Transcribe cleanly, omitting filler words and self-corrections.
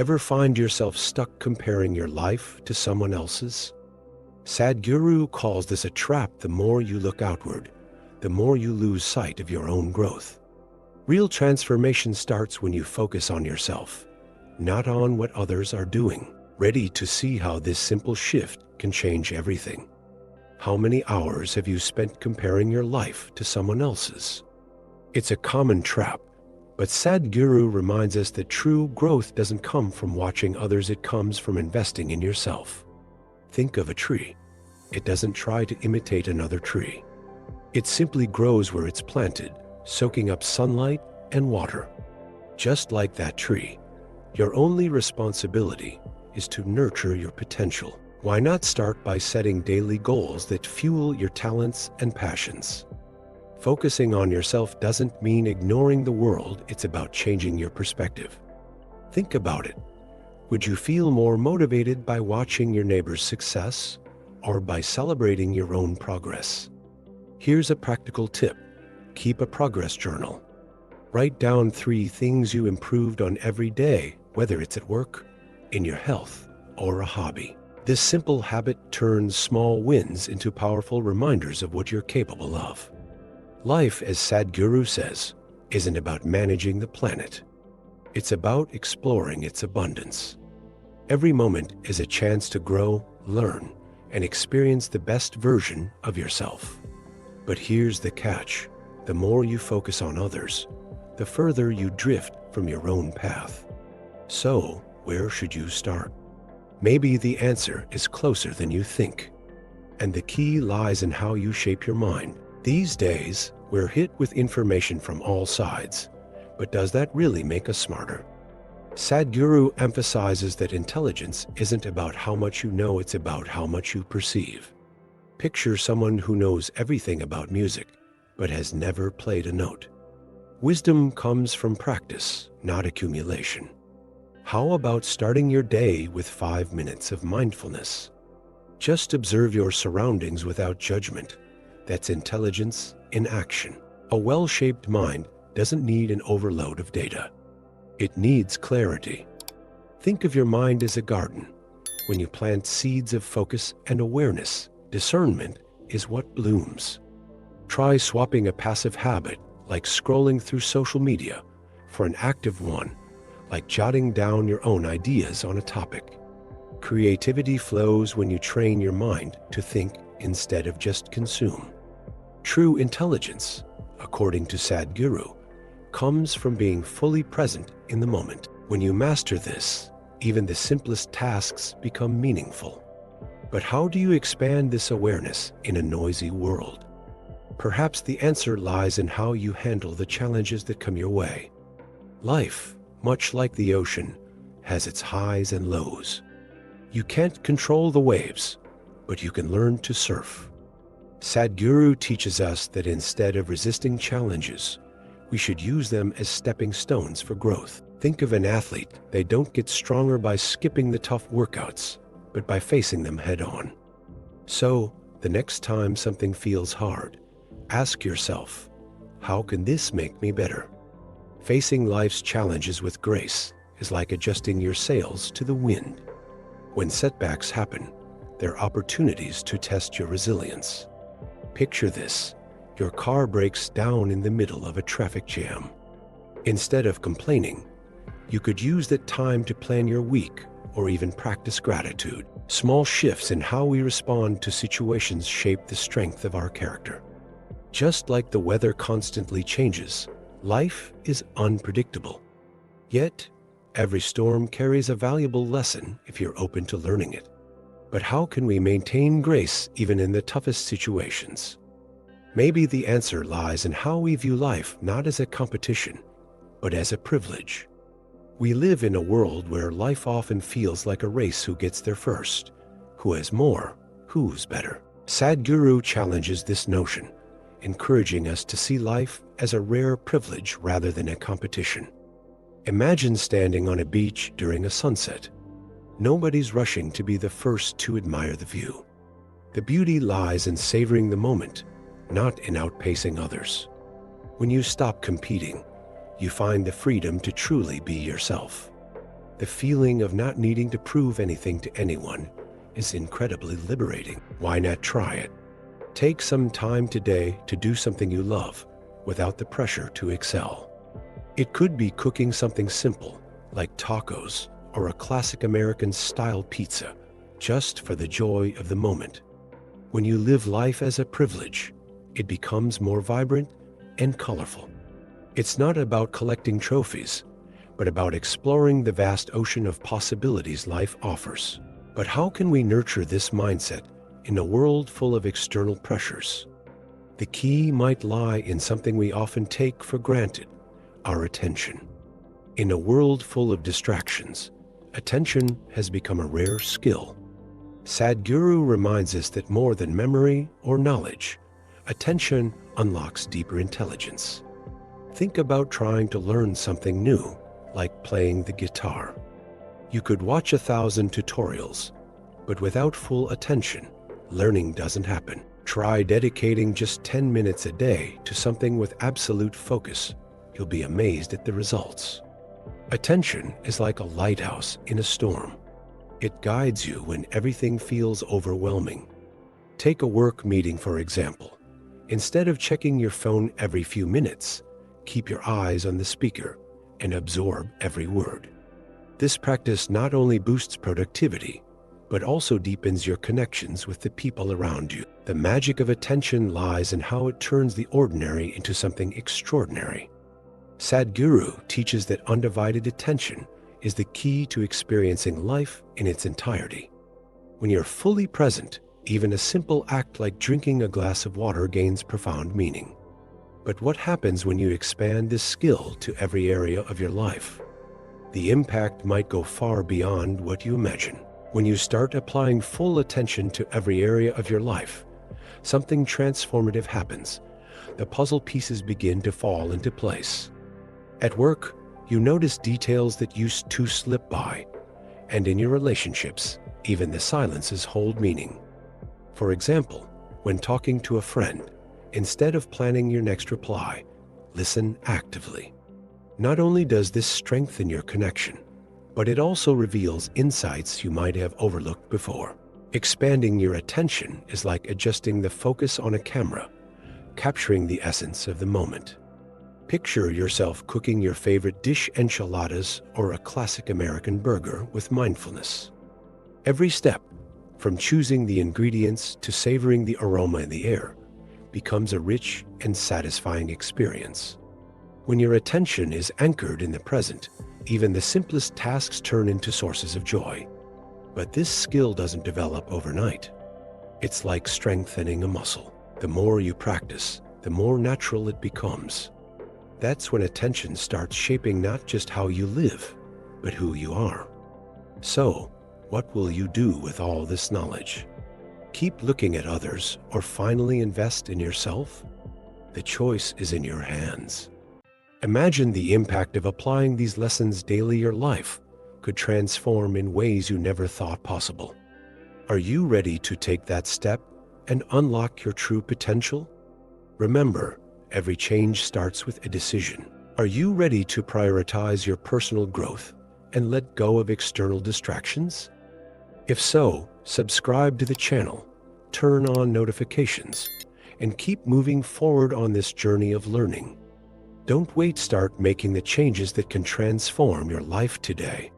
Ever find yourself stuck comparing your life to someone else's? Sadhguru calls this a trap. The more you look outward, the more you lose sight of your own growth. Real transformation starts when you focus on yourself, not on what others are doing. Ready to see how this simple shift can change everything? How many hours have you spent comparing your life to someone else's? It's a common trap, but Sadhguru reminds us that true growth doesn't come from watching others, it comes from investing in yourself. Think of a tree. It doesn't try to imitate another tree. It simply grows where it's planted, soaking up sunlight and water. Just like that tree, your only responsibility is to nurture your potential. Why not start by setting daily goals that fuel your talents and passions? Focusing on yourself doesn't mean ignoring the world, it's about changing your perspective. Think about it. Would you feel more motivated by watching your neighbor's success or by celebrating your own progress? Here's a practical tip. Keep a progress journal. Write down 3 things you improved on every day, whether it's at work, in your health, or a hobby. This simple habit turns small wins into powerful reminders of what you're capable of. Life, as Sadhguru says, isn't about managing the planet. It's about exploring its abundance. Every moment is a chance to grow, learn, and experience the best version of yourself. But here's the catch. The more you focus on others, the further you drift from your own path. So, where should you start? Maybe the answer is closer than you think. And the key lies in how you shape your mind. These days, we're hit with information from all sides. But does that really make us smarter? Sadhguru emphasizes that intelligence isn't about how much you know, it's about how much you perceive. Picture someone who knows everything about music, but has never played a note. Wisdom comes from practice, not accumulation. How about starting your day with 5 minutes of mindfulness? Just observe your surroundings without judgment. That's intelligence in action. A well-shaped mind doesn't need an overload of data. It needs clarity. Think of your mind as a garden. When you plant seeds of focus and awareness, discernment is what blooms. Try swapping a passive habit, like scrolling through social media, for an active one, like jotting down your own ideas on a topic. Creativity flows when you train your mind to think instead of just consume. True intelligence, according to Sadhguru, comes from being fully present in the moment. When you master this, even the simplest tasks become meaningful. But how do you expand this awareness in a noisy world? Perhaps the answer lies in how you handle the challenges that come your way. Life, much like the ocean, has its highs and lows. You can't control the waves, but you can learn to surf. Sadhguru teaches us that instead of resisting challenges, we should use them as stepping stones for growth. Think of an athlete. They don't get stronger by skipping the tough workouts, but by facing them head on. So, the next time something feels hard, ask yourself, how can this make me better? Facing life's challenges with grace is like adjusting your sails to the wind. When setbacks happen, they're opportunities to test your resilience. Picture this. Your car breaks down in the middle of a traffic jam. Instead of complaining, you could use that time to plan your week or even practice gratitude. Small shifts in how we respond to situations shape the strength of our character. Just like the weather constantly changes, life is unpredictable. Yet, every storm carries a valuable lesson if you're open to learning it. But how can we maintain grace even in the toughest situations? Maybe the answer lies in how we view life not as a competition, but as a privilege. We live in a world where life often feels like a race: who gets there first, who has more, who's better. Sadhguru challenges this notion, encouraging us to see life as a rare privilege rather than a competition. Imagine standing on a beach during a sunset. Nobody's rushing to be the first to admire the view. The beauty lies in savoring the moment, not in outpacing others. When you stop competing, you find the freedom to truly be yourself. The feeling of not needing to prove anything to anyone is incredibly liberating. Why not try it? Take some time today to do something you love without the pressure to excel. It could be cooking something simple like tacos or a classic American-style pizza, just for the joy of the moment. When you live life as a privilege, it becomes more vibrant and colorful. It's not about collecting trophies, but about exploring the vast ocean of possibilities life offers. But how can we nurture this mindset in a world full of external pressures? The key might lie in something we often take for granted: our attention. In a world full of distractions, attention has become a rare skill. Sadhguru reminds us that more than memory or knowledge, attention unlocks deeper intelligence. Think about trying to learn something new, like playing the guitar. You could watch 1,000 tutorials, but without full attention, learning doesn't happen. Try dedicating just 10 minutes a day to something with absolute focus. You'll be amazed at the results. Attention is like a lighthouse in a storm. It guides you when everything feels overwhelming. Take a work meeting, for example. Instead of checking your phone every few minutes, keep your eyes on the speaker and absorb every word. This practice not only boosts productivity, but also deepens your connections with the people around you. The magic of attention lies in how it turns the ordinary into something extraordinary. Sadhguru teaches that undivided attention is the key to experiencing life in its entirety. When you're fully present, even a simple act like drinking a glass of water gains profound meaning. But what happens when you expand this skill to every area of your life? The impact might go far beyond what you imagine. When you start applying full attention to every area of your life, something transformative happens. The puzzle pieces begin to fall into place. At work, you notice details that used to slip by, and in your relationships, even the silences hold meaning. For example, when talking to a friend, instead of planning your next reply, listen actively. Not only does this strengthen your connection, but it also reveals insights you might have overlooked before. Expanding your attention is like adjusting the focus on a camera, capturing the essence of the moment. Picture yourself cooking your favorite dish, enchiladas, or a classic American burger, with mindfulness. Every step, from choosing the ingredients to savoring the aroma in the air, becomes a rich and satisfying experience. When your attention is anchored in the present, even the simplest tasks turn into sources of joy. But this skill doesn't develop overnight. It's like strengthening a muscle. The more you practice, the more natural it becomes. That's when attention starts shaping not just how you live, but who you are. So, what will you do with all this knowledge? Keep looking at others, or finally invest in yourself? The choice is in your hands. Imagine the impact of applying these lessons daily. Your life could transform in ways you never thought possible. Are you ready to take that step and unlock your true potential? Remember, every change starts with a decision. Are you ready to prioritize your personal growth and let go of external distractions? If so, subscribe to the channel, turn on notifications, and keep moving forward on this journey of learning. Don't wait, start making the changes that can transform your life today.